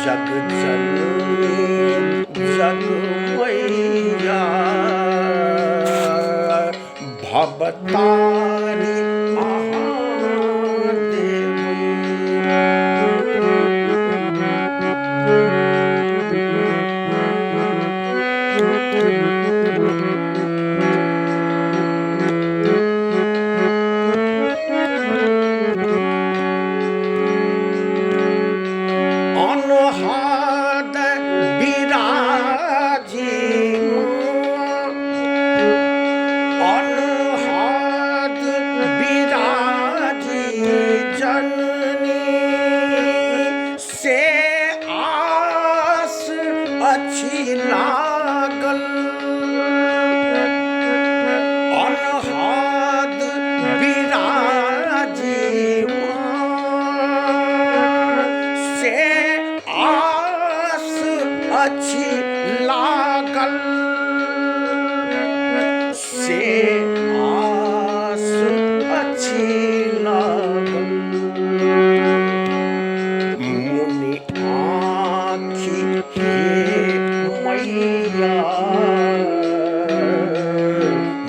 जग जननी जग मैया भवतारी लागल अनहद बिराजी से आस अच्छी लागल से आस अच्छी लागल मुनि आँखी मैया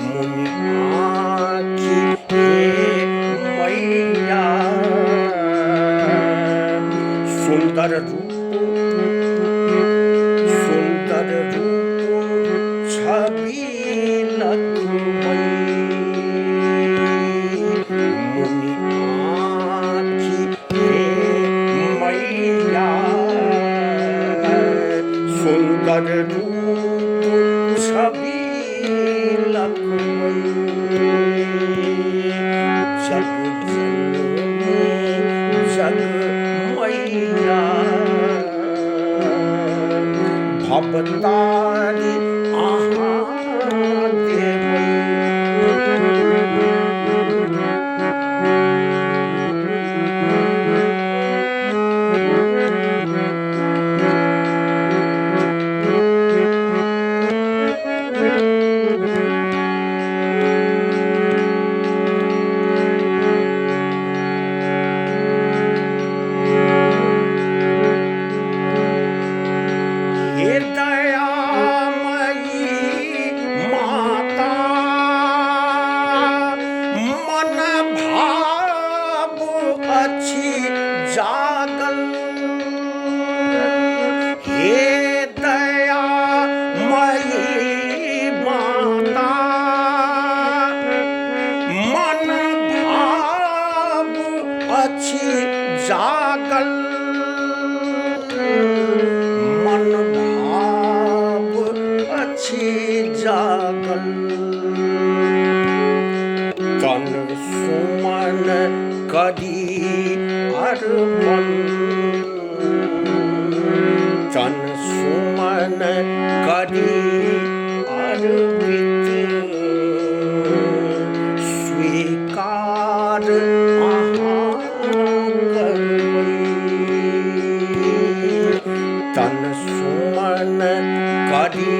मुनि आँखी मैया सुंदर रूप छवि मुनि आँखी मैया सुंदर रूप छवि जग जननी जग मैया भवतारी जागल हे दया मई माता मन भाव अच्छी जागल मन भाव अच्छी जागल तन सुमन करी अर्पण तन सुमन करी अर्पित स्वीकार तन सुमन करी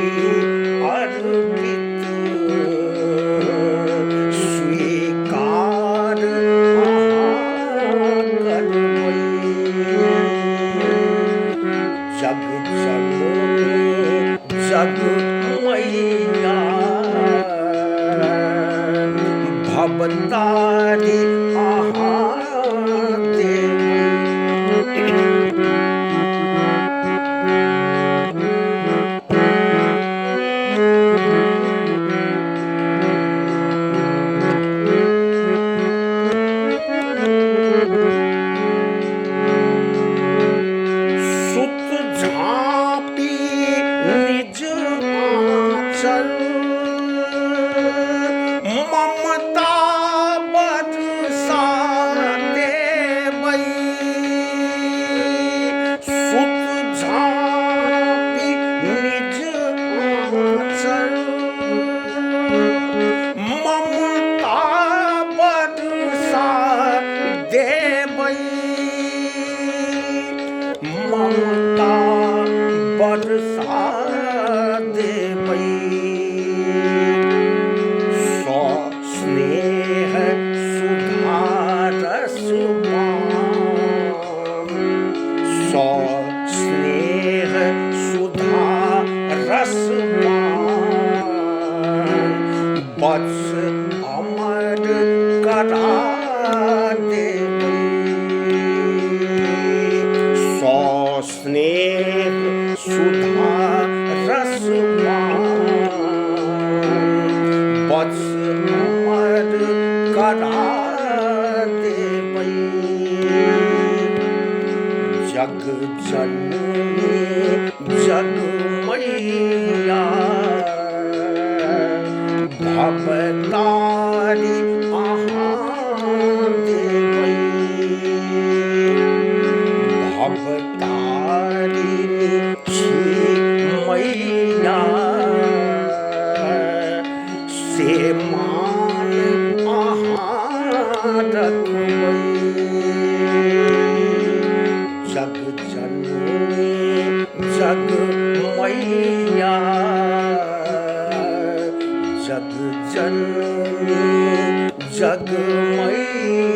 अर्पित स्वीकार जग जननी जग मैया भवतारी सुत झांपी निज वत्स अमर करा देवई। सौ स्नेह सुधा रसवान वत्स अमर करा देवई। जग जननी जग मैया भवतारी आहाँ देवई। भवतारिणी छी मैया से मान आहाँ रखबई। जग जननी जग मैया जग जननी जग मैया।